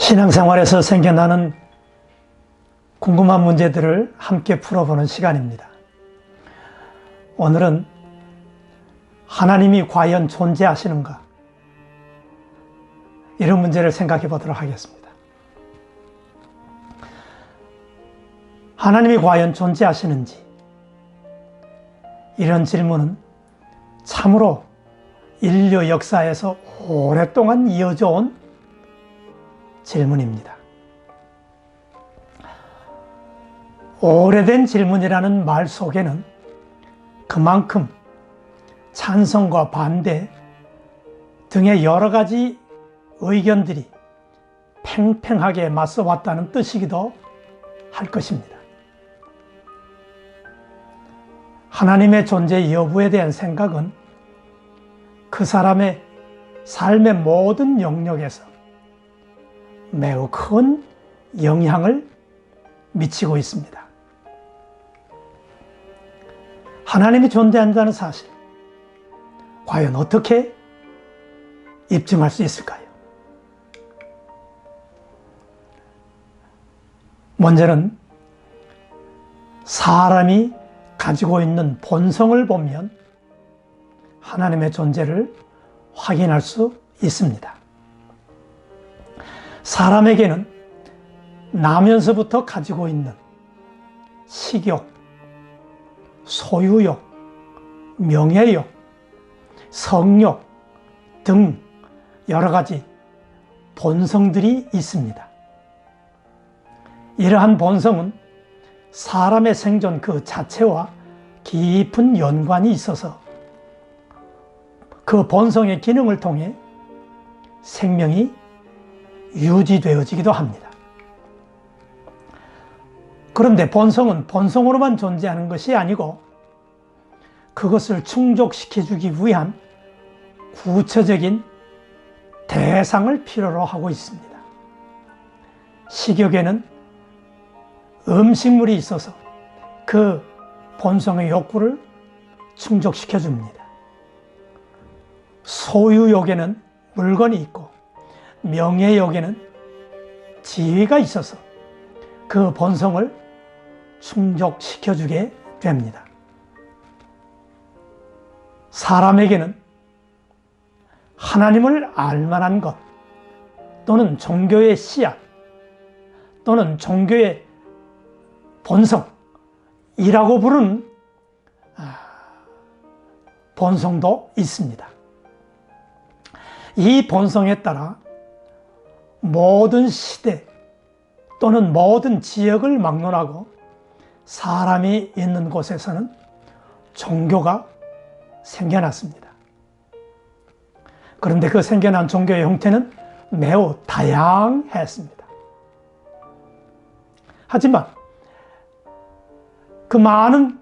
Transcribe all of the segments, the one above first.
신앙생활에서 생겨나는 궁금한 문제들을 함께 풀어보는 시간입니다. 오늘은 하나님이 과연 존재하시는가? 이런 문제를 생각해 보도록 하겠습니다. 하나님이 과연 존재하시는지, 이런 질문은 참으로 인류 역사에서 오랫동안 이어져 온 질문입니다. 오래된 질문이라는 말 속에는 그만큼 찬성과 반대 등의 여러 가지 의견들이 팽팽하게 맞서 왔다는 뜻이기도 할 것입니다. 하나님의 존재 여부에 대한 생각은 그 사람의 삶의 모든 영역에서 매우 큰 영향을 미치고 있습니다. 하나님이 존재한다는 사실, 과연 어떻게 입증할 수 있을까요? 먼저는 사람이 가지고 있는 본성을 보면 하나님의 존재를 확인할 수 있습니다. 사람에게는 나면서부터 가지고 있는 식욕, 소유욕, 명예욕, 성욕 등 여러 가지 본성들이 있습니다. 이러한 본성은 사람의 생존 그 자체와 깊은 연관이 있어서 그 본성의 기능을 통해 생명이 유지되어지기도 합니다. 그런데 본성은 본성으로만 존재하는 것이 아니고 그것을 충족시켜주기 위한 구체적인 대상을 필요로 하고 있습니다. 식욕에는 음식물이 있어서 그 본성의 욕구를 충족시켜줍니다. 소유욕에는 물건이 있고 명예욕에는 지위가 있어서 그 본성을 충족시켜주게 됩니다. 사람에게는 하나님을 알만한 것 또는 종교의 씨앗 또는 종교의 본성이라고 부르는 본성도 있습니다. 이 본성에 따라 모든 시대 또는 모든 지역을 막론하고 사람이 있는 곳에서는 종교가 생겨났습니다. 그런데 그 생겨난 종교의 형태는 매우 다양했습니다. 하지만 그 많은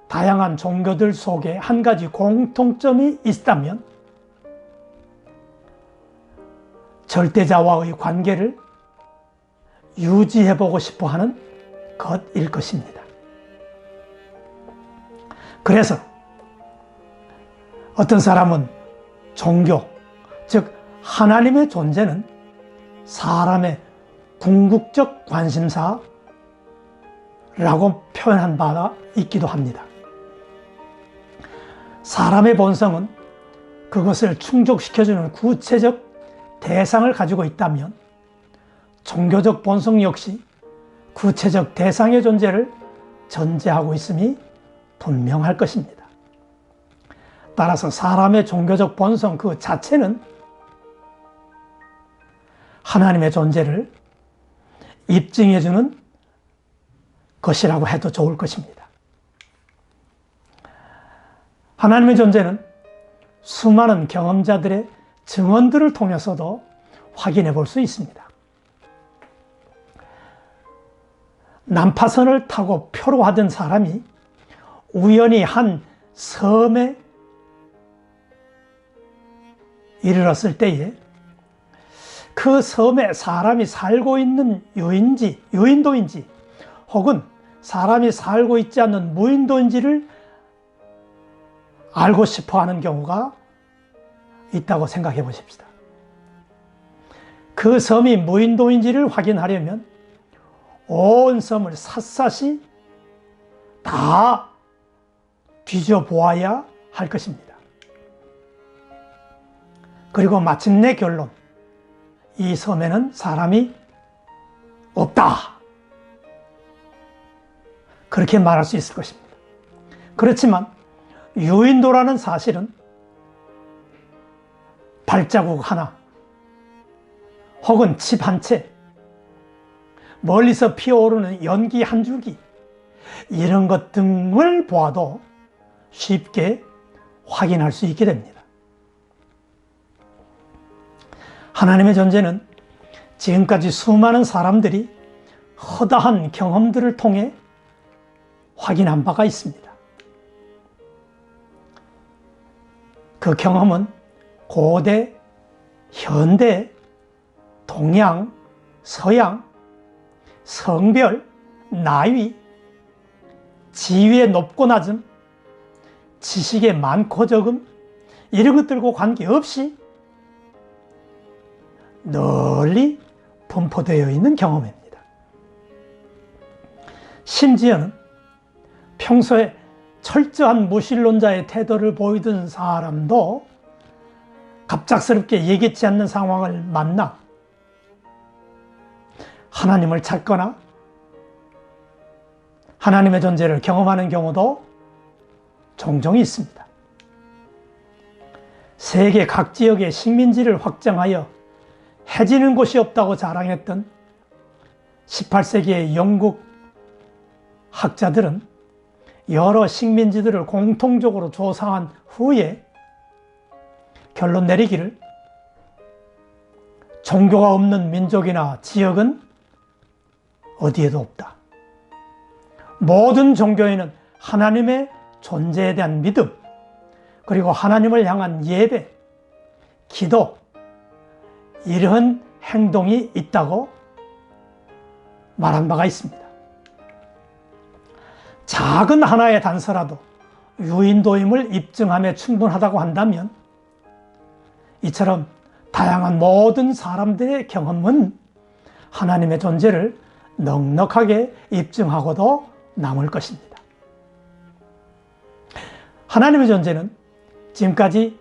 다양한 종교들 속에 한 가지 공통점이 있다면 절대자와의 관계를 유지해보고 싶어 하는 것일 것입니다. 그래서 어떤 사람은 종교, 즉 하나님의 존재는 사람의 궁극적 관심사라고 표현한 바가 있기도 합니다. 사람의 본성은 그것을 충족시켜주는 구체적 대상을 가지고 있다면 종교적 본성 역시 구체적 대상의 존재를 전제하고 있음이 분명할 것입니다. 따라서 사람의 종교적 본성 그 자체는 하나님의 존재를 입증해주는 것이라고 해도 좋을 것입니다. 하나님의 존재는 수많은 경험자들의 증언들을 통해서도 확인해 볼 수 있습니다. 난파선을 타고 표로하던 사람이 우연히 한 섬에 이르렀을 때에 그 섬에 사람이 살고 있는 유인도인지 혹은 사람이 살고 있지 않는 무인도인지를 알고 싶어 하는 경우가 있다고 생각해 보십시다. 그 섬이 무인도인지를 확인하려면 온 섬을 샅샅이 다 뒤져보아야 할 것입니다. 그리고 마침내 결론, 이 섬에는 사람이 없다, 그렇게 말할 수 있을 것입니다. 그렇지만 유인도라는 사실은 발자국 하나 혹은 칩 한 채, 멀리서 피어오르는 연기 한 줄기, 이런 것 등을 보아도 쉽게 확인할 수 있게 됩니다. 하나님의 존재는 지금까지 수많은 사람들이 허다한 경험들을 통해 확인한 바가 있습니다. 그 경험은 고대, 현대, 동양, 서양, 성별, 나이, 지위의 높고 낮음, 지식의 많고 적음, 이런 것들과 관계없이 널리 분포되어 있는 경험입니다. 심지어는 평소에 철저한 무신론자의 태도를 보이던 사람도 갑작스럽게 예기치 않는 상황을 만나 하나님을 찾거나 하나님의 존재를 경험하는 경우도 종종 있습니다. 세계 각 지역의 식민지를 확장하여 해지는 곳이 없다고 자랑했던 18세기의 영국 학자들은 여러 식민지들을 공통적으로 조사한 후에 결론 내리기를, 종교가 없는 민족이나 지역은 어디에도 없다. 모든 종교에는 하나님의 존재에 대한 믿음, 그리고 하나님을 향한 예배, 기도, 이런 행동이 있다고 말한 바가 있습니다. 작은 하나의 단서라도 유인도임을 입증함에 충분하다고 한다면, 이처럼 다양한 모든 사람들의 경험은 하나님의 존재를 넉넉하게 입증하고도 남을 것입니다. 하나님의 존재는 지금까지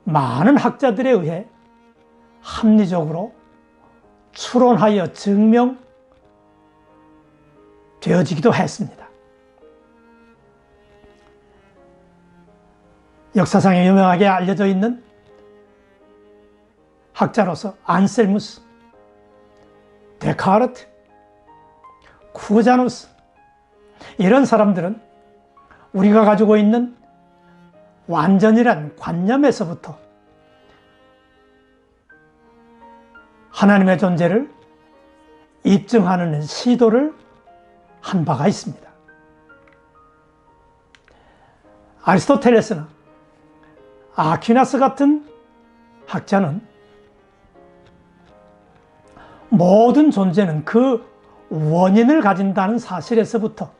많은 학자들에 의해 합리적으로 추론하여 증명되어지기도 했습니다. 역사상에 유명하게 알려져 있는 학자로서 안셀무스, 데카르트, 쿠자누스, 이런 사람들은 우리가 가지고 있는 완전이란 관념에서부터 하나님의 존재를 입증하는 시도를 한 바가 있습니다. 아리스토텔레스나 아퀴나스 같은 학자는 모든 존재는 그 원인을 가진다는 사실에서부터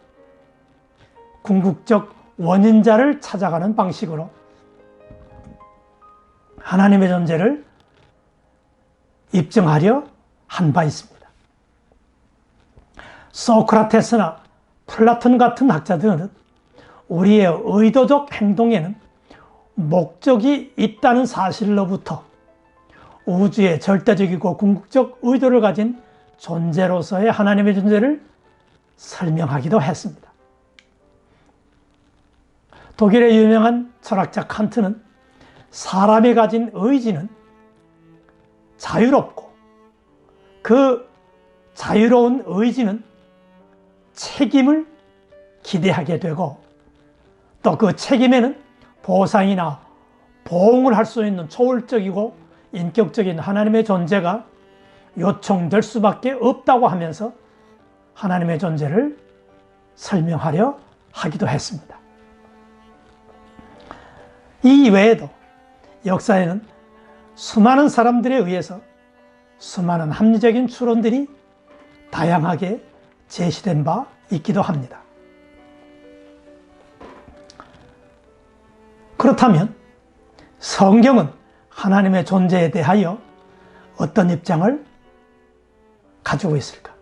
궁극적 원인자를 찾아가는 방식으로 하나님의 존재를 입증하려 한 바 있습니다. 소크라테스나 플라톤 같은 학자들은 우리의 의도적 행동에는 목적이 있다는 사실로부터 우주의 절대적이고 궁극적 의도를 가진 존재로서의 하나님의 존재를 설명하기도 했습니다. 독일의 유명한 철학자 칸트는 사람이 가진 의지는 자유롭고 그 자유로운 의지는 책임을 기대하게 되고 또 그 책임에는 보상이나 보응을 할 수 있는 초월적이고 인격적인 하나님의 존재가 요청될 수밖에 없다고 하면서 하나님의 존재를 설명하려 하기도 했습니다. 이 외에도 역사에는 수많은 사람들에 의해서 수많은 합리적인 추론들이 다양하게 제시된 바 있기도 합니다. 그렇다면 성경은 하나님의 존재에 대하여 어떤 입장을 가지고 있을까?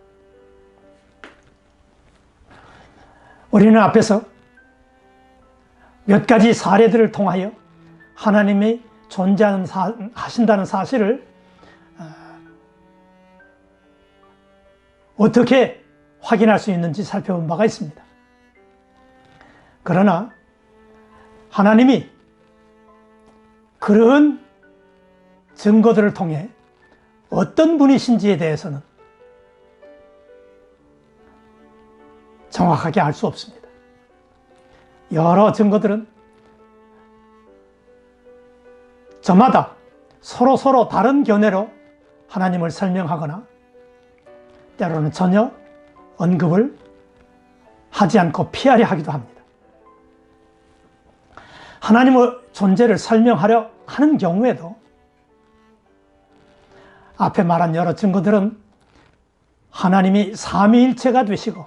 우리는 앞에서 몇 가지 사례들을 통하여 하나님이 존재하신다는 사실을 어떻게 확인할 수 있는지 살펴본 바가 있습니다. 그러나 하나님이 그런 증거들을 통해 어떤 분이신지에 대해서는 정확하게 알 수 없습니다. 여러 증거들은 저마다 서로 다른 견해로 하나님을 설명하거나 때로는 전혀 언급을 하지 않고 피하려 하기도 합니다. 하나님의 존재를 설명하려 하는 경우에도 앞에 말한 여러 증거들은 하나님이 삼위일체가 되시고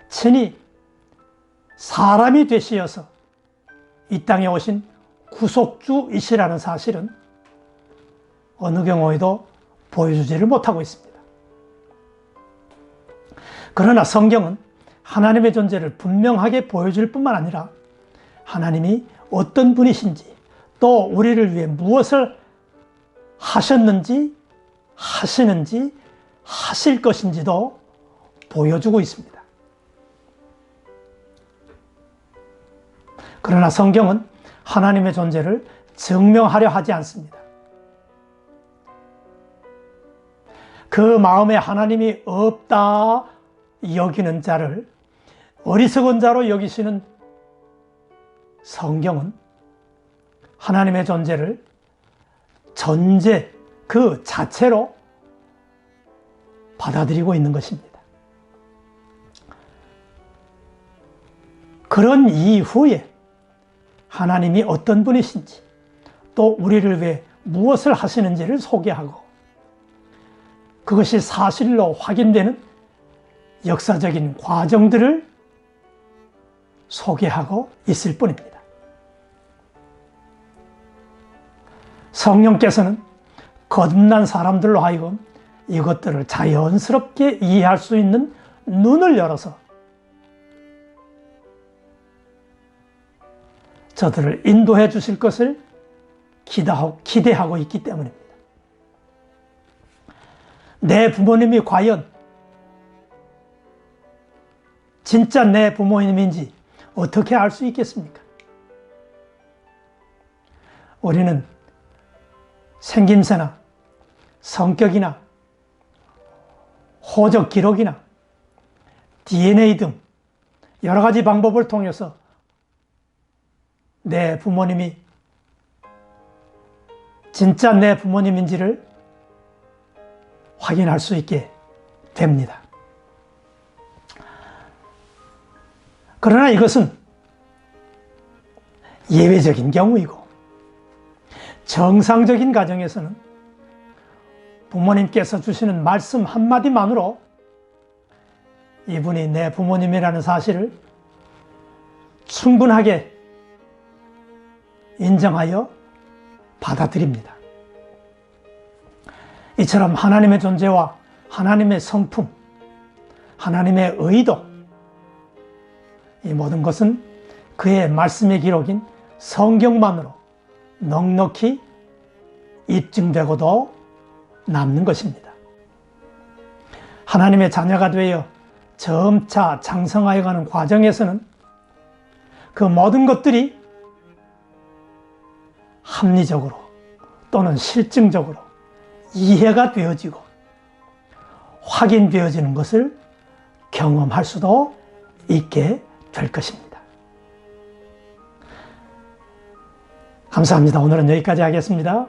친히 사람이 되시어서 이 땅에 오신 구속주이시라는 사실은 어느 경우에도 보여주지를 못하고 있습니다. 그러나 성경은 하나님의 존재를 분명하게 보여줄 뿐만 아니라 하나님이 어떤 분이신지 또 우리를 위해 무엇을 하셨는지 하시는지 하실 것인지도 보여주고 있습니다. 그러나 성경은 하나님의 존재를 증명하려 하지 않습니다. 그 마음에 하나님이 없다 여기는 자를 어리석은 자로 여기시는 성경은 하나님의 존재를 존재 그 자체로 받아들이고 있는 것입니다. 그런 이후에 하나님이 어떤 분이신지 또 우리를 위해 무엇을 하시는지를 소개하고 그것이 사실로 확인되는 역사적인 과정들을 소개하고 있을 뿐입니다. 성령께서는 거듭난 사람들로 하여금 이것들을 자연스럽게 이해할 수 있는 눈을 열어서 저들을 인도해 주실 것을 기대하고 있기 때문입니다. 내 부모님이 과연 진짜 내 부모님인지 어떻게 알 수 있겠습니까? 우리는 생김새나 성격이나 호적 기록이나 DNA 등 여러 가지 방법을 통해서 내 부모님이 진짜 내 부모님인지를 확인할 수 있게 됩니다. 그러나 이것은 예외적인 경우이고 정상적인 가정에서는 부모님께서 주시는 말씀 한마디만으로 이분이 내 부모님이라는 사실을 충분하게 인정하여 받아들입니다. 이처럼 하나님의 존재와 하나님의 성품, 하나님의 의도, 이 모든 것은 그의 말씀의 기록인 성경만으로 넉넉히 입증되고도 남는 것입니다. 하나님의 자녀가 되어 점차 장성하여 가는 과정에서는 그 모든 것들이 합리적으로 또는 실증적으로 이해가 되어지고 확인되어지는 것을 경험할 수도 있게 될 것입니다. 감사합니다. 오늘은 여기까지 하겠습니다.